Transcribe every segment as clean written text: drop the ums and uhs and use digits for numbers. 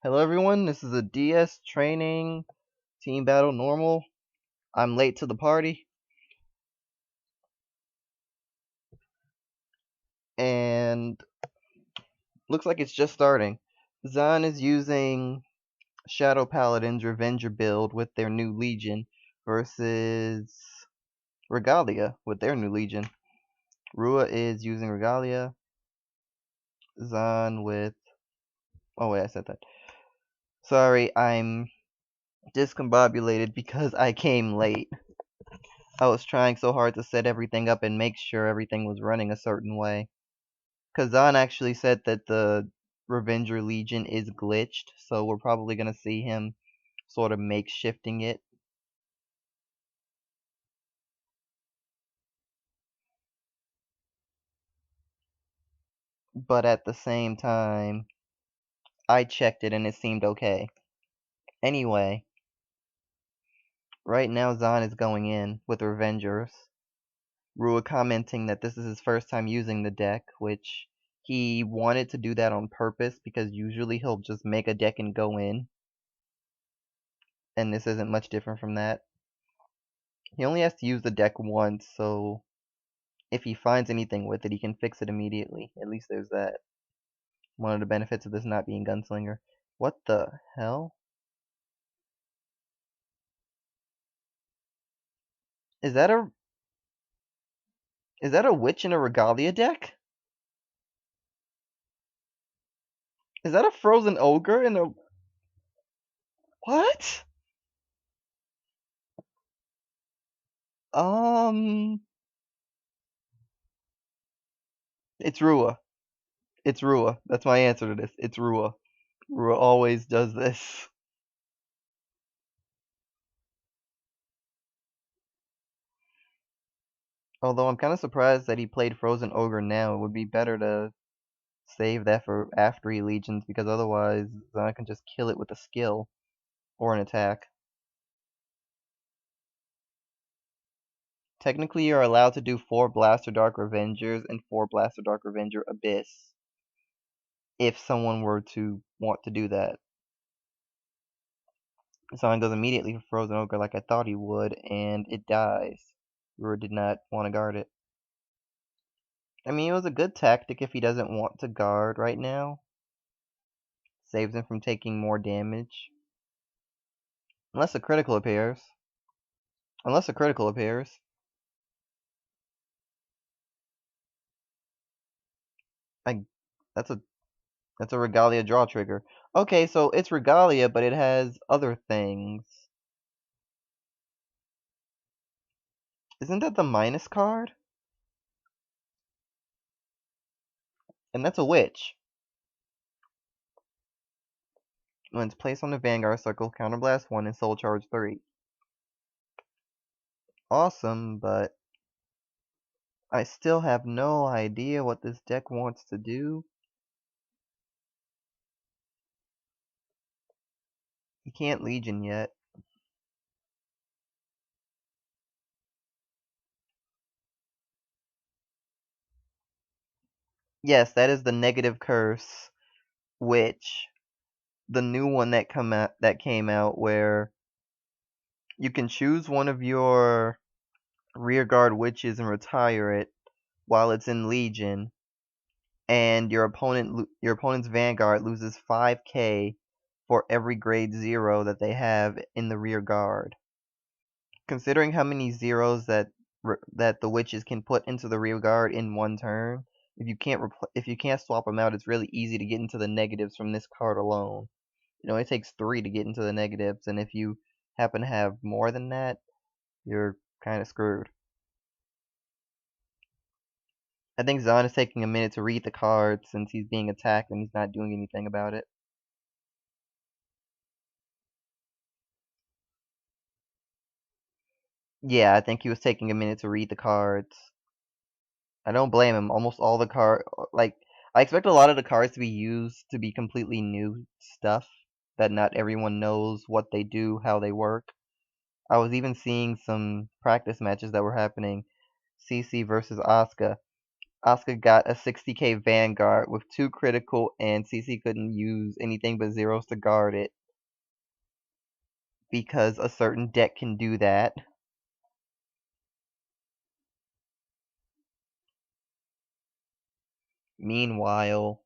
Hello everyone, this is a DS training team battle normal. I'm late to the party and looks like it's just starting. Zahn is using Shadow Paladin's Revenger build with their new Legion versus Regalia with their new Legion. Rua is using Regalia. Zahn with... Oh wait, I said that. Sorry, I'm discombobulated because I came late. I was trying so hard to set everything up and make sure everything was running a certain way. Kazan actually said that the Revenger Legion is glitched, so we're probably going to see him sort of makeshifting it. But at the same time, I checked it and it seemed okay. Anyway, right now Zahn is going in with Revengers. Rua commenting that this is his first time using the deck, which he wanted to do that on purpose because usually he'll just make a deck and go in. And this isn't much different from that. He only has to use the deck once, so if he finds anything with it, he can fix it immediately. At least there's that. One of the benefits of this not being Gunslinger. What the hell? Is that a witch in a Regalia deck? Is that a frozen ogre in a... What? It's Rua. It's Rua. That's my answer to this. It's Rua. Rua always does this. Although I'm kind of surprised that he played Frozen Ogre now. It would be better to save that for after he Legions, because otherwise I can just kill it with a skill or an attack. Technically, you're allowed to do 4 Blaster Dark Revengers and 4 Blaster Dark Revenger Abyss, if someone were to want to do that. Someone goes immediately for Frozen Ogre like I thought he would, and it dies. Rua did not want to guard it. I mean, it was a good tactic if he doesn't want to guard right now. Saves him from taking more damage. Unless a critical appears. Unless a critical appears. That's a Regalia draw trigger. Okay, so it's Regalia, but it has other things. Isn't that the minus card? And that's a witch. When it's placed on the Vanguard circle, counterblast 1 and soul charge 3. Awesome, but I still have no idea what this deck wants to do. You can't Legion yet. Yes, that is the negative curse, which the new one that came out where you can choose one of your rearguard witches and retire it while it's in Legion, and your opponent's Vanguard loses 5k for every grade 0 that they have in the rear guard. Considering how many zeros that the witches can put into the rear guard in one turn, if you can't swap them out, it's really easy to get into the negatives from this card alone. It only takes 3 to get into the negatives, and if you happen to have more than that, you're kind of screwed. I think Zahn is taking a minute to read the cards since he's being attacked and he's not doing anything about it. Yeah, I think he was taking a minute to read the cards. I don't blame him. Almost all the I expect a lot of the cards to be used to be completely new stuff that not everyone knows what they do, how they work. I was even seeing some practice matches that were happening. CC versus Asuka. Asuka got a 60k Vanguard with 2 critical, and CC couldn't use anything but zeros to guard it because a certain deck can do that. Meanwhile,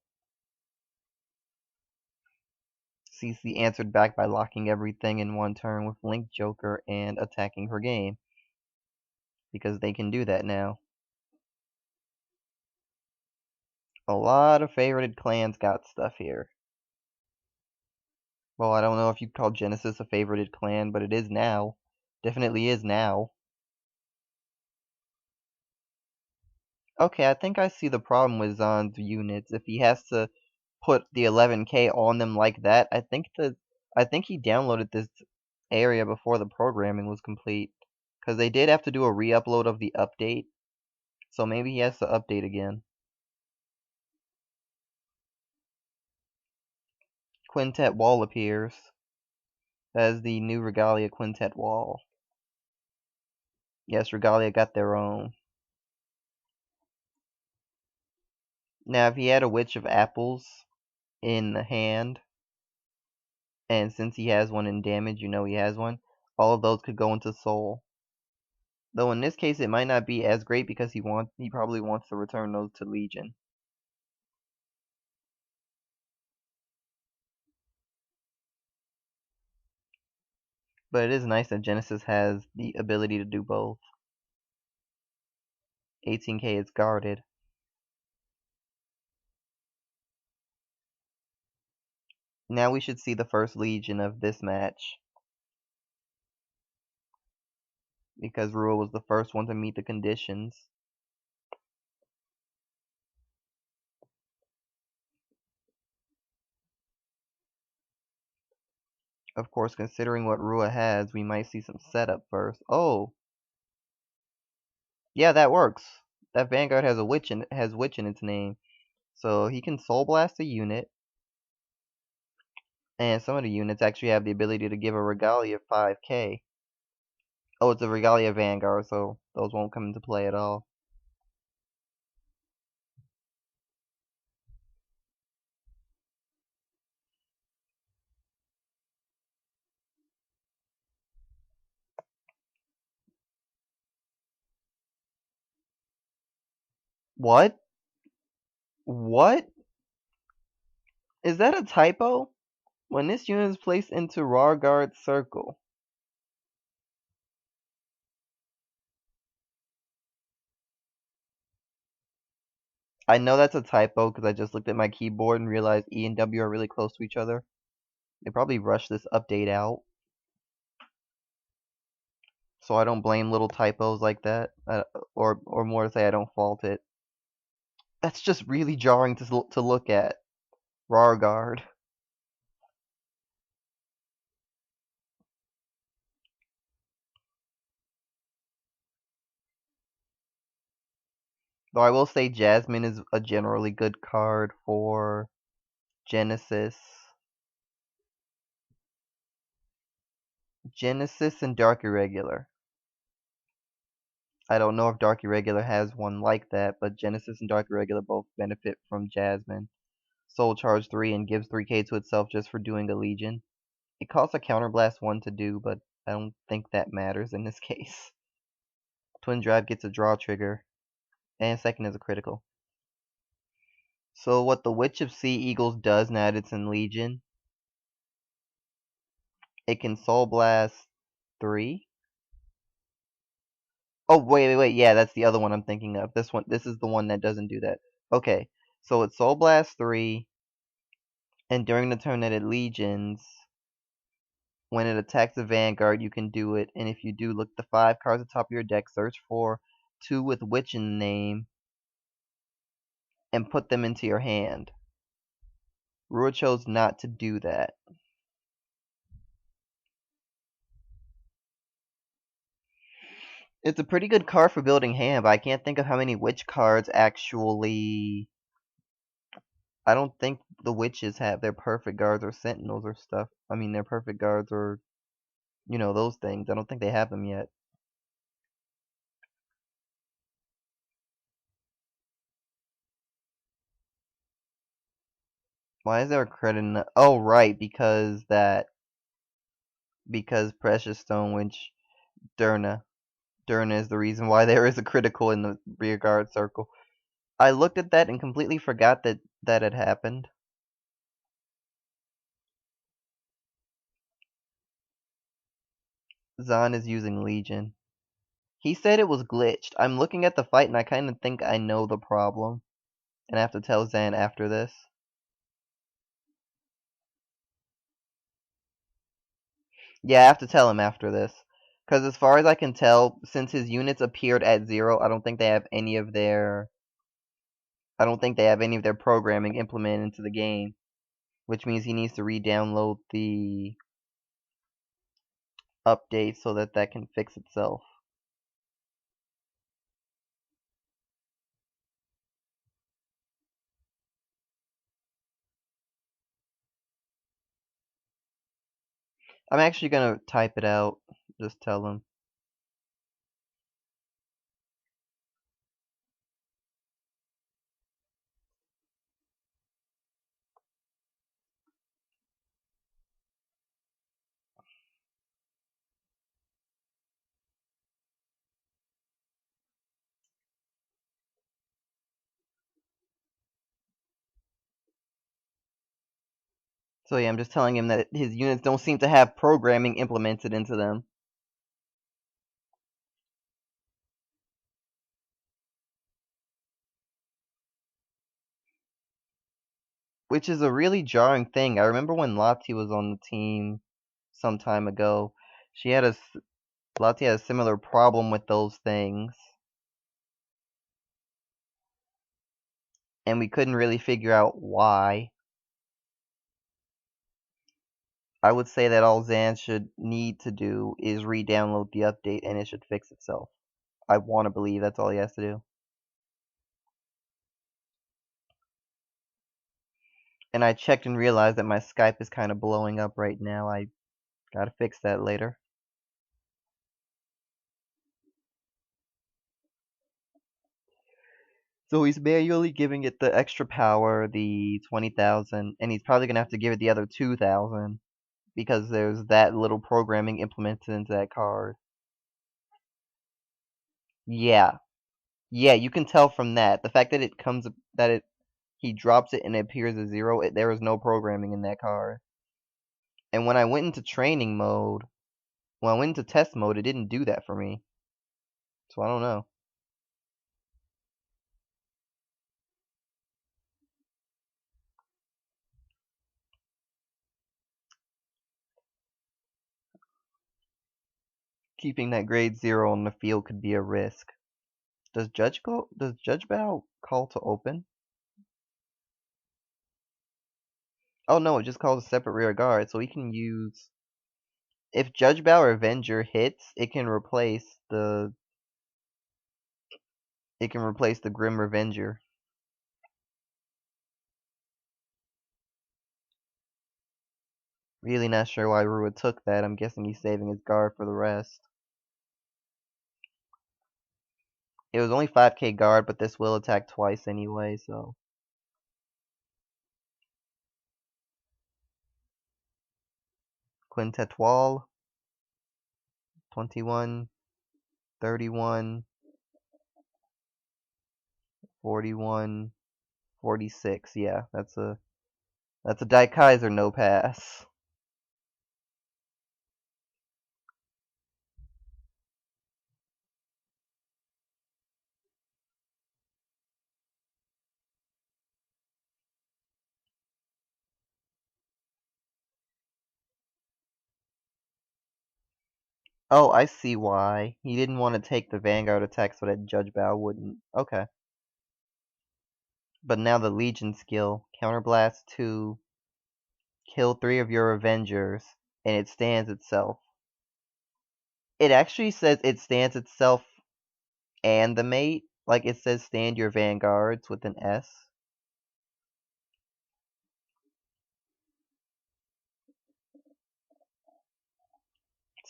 CC answered back by locking everything in one turn with Link Joker and attacking her game, because they can do that now. A lot of favorited clans got stuff here. Well, I don't know if you'd call Genesis a favorited clan, but it is now. Definitely is now. Okay, I think I see the problem with Zahn's units. If he has to put the 11k on them like that, I think he downloaded this area before the programming was complete, because they did have to do a re-upload of the update, so maybe he has to update again. Quintet wall appears. That is the new Regalia Quintet wall. Yes, Regalia got their own. Now, if he had a Witch of Apples in the hand, and since he has one in damage, you know he has one, all of those could go into Soul. Though in this case, it might not be as great because he probably wants to return those to Legion. But it is nice that Genesis has the ability to do both. 18k is guarded. Now we should see the first Legion of this match, because Rua was the first one to meet the conditions. Of course, considering what Rua has, we might see some setup first. Oh! Yeah, that works. That Vanguard has witch in its name. So he can Soul Blast a unit. And some of the units actually have the ability to give a Regalia 5k. Oh, it's a Regalia Vanguard, so those won't come into play at all. What? What? Is that a typo? When this unit is placed into Rargard's circle. I know that's a typo because I just looked at my keyboard and realized E and W are really close to each other. They probably rushed this update out. So I don't blame little typos like that. Or more to say, I don't fault it. That's just really jarring to look at. Rargard. Though I will say Jasmine is a generally good card for Genesis. Genesis and Dark Irregular. I don't know if Dark Irregular has one like that, but Genesis and Dark Irregular both benefit from Jasmine. Soul Charge 3 and gives 3k to itself just for doing a Legion. It costs a Counterblast 1 to do, but I don't think that matters in this case. Twin Drive gets a draw trigger, and second is a critical. So what the Witch of Sea Eagles does now that it's in Legion, it can Soul Blast 3. Oh, wait, yeah, that's the other one I'm thinking of. This is the one that doesn't do that. Okay, so it's Soul Blast 3, and during the turn that it Legions, when it attacks the Vanguard, you can do it, and if you do, look at the 5 cards at the top of your deck, search for 2 with Witch in the name, and put them into your hand. Rua chose not to do that. It's a pretty good card for building hand, but I can't think of how many Witch cards actually... I don't think the Witches have their perfect guards or sentinels or stuff. I mean, their perfect guards or, you know, those things. I don't think they have them yet. Why is there a credit in the... Oh, right, because Precious Stone, which Durna. Durna is the reason why there is a critical in the rear guard circle. I looked at that and completely forgot that had happened. Zahn is using Legion. He said it was glitched. I'm looking at the fight and I kind of think I know the problem. And I have to tell Zan after this. Yeah, I have to tell him after this. Because as far as I can tell, since his units appeared at 0, I don't think they have any of their... I don't think they have any of their programming implemented into the game. Which means he needs to re-download the update so that can fix itself. I'm actually gonna type it out. Just tell him. So yeah, I'm just telling him that his units don't seem to have programming implemented into them. Which is a really jarring thing. I remember when Lati was on the team some time ago. Lati had a similar problem with those things. And we couldn't really figure out why. I would say that all Zan should need to do is re-download the update and it should fix itself. I want to believe that's all he has to do. And I checked and realized that my Skype is kind of blowing up right now. I gotta fix that later. So he's manually giving it the extra power, the 20,000, and he's probably gonna have to give it the other 2,000 because there's that little programming implemented into that card. Yeah. Yeah, you can tell from that. The fact that he drops it and it appears as 0, there is no programming in that card. And when I went into training mode, when I went into test mode, it didn't do that for me. So I don't know. Keeping that grade 0 on the field could be a risk. Does Judge Bow call to open? Oh no, it just calls a separate rear guard, so we can use... If Judge Bow or Avenger hits, it can replace the Grim Revenger. Really not sure why Rua took that. I'm guessing he's saving his guard for the rest. It was only 5k guard, but this will attack twice anyway, so... Quintet Wall. 21, 31, 41, 46. Yeah, that's a Die Kaiser no pass. Oh, I see why. He didn't want to take the Vanguard attack so that Judge Bow wouldn't. Okay. But now the Legion skill. Counterblast 2. Kill 3 of your Avengers. And it stands itself. It actually says it stands itself and the mate. Like it says stand your Vanguards with an S.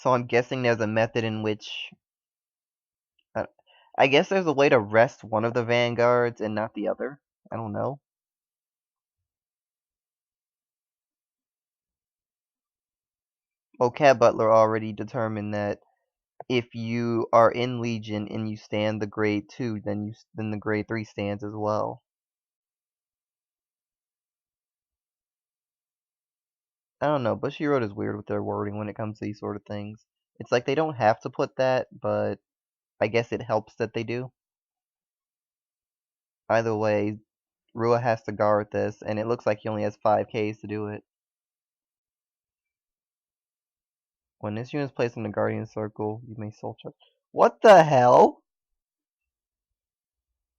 So I'm guessing there's a method in which... I guess there's a way to rest one of the Vanguards and not the other. I don't know. Well, Cat Butler already determined that if you are in Legion and you stand the grade 2, then the grade 3 stands as well. I don't know, Bushiroad is weird with their wording when it comes to these sort of things. It's like they don't have to put that, but I guess it helps that they do. Either way, Rua has to guard this, and it looks like he only has 5Ks to do it. When this unit is placed in the Guardian Circle, you may soul check. What the hell?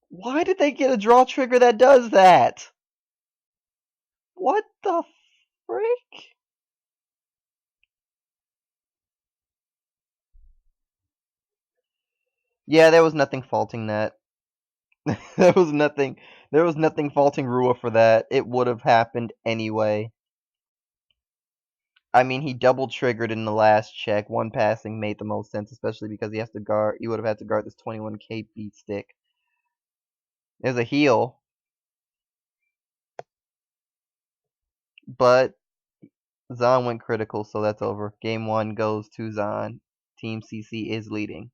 Why did they get a draw trigger that does that? What the frick? Yeah, there was nothing faulting that. there was nothing faulting Rua for that. It would have happened anyway. I mean, he double triggered in the last check. One passing made the most sense, especially because he would have had to guard this 21k beat stick. There's a heal, but Zahn went critical, so that's over. Game 1 goes to Zahn. Team CC is leading.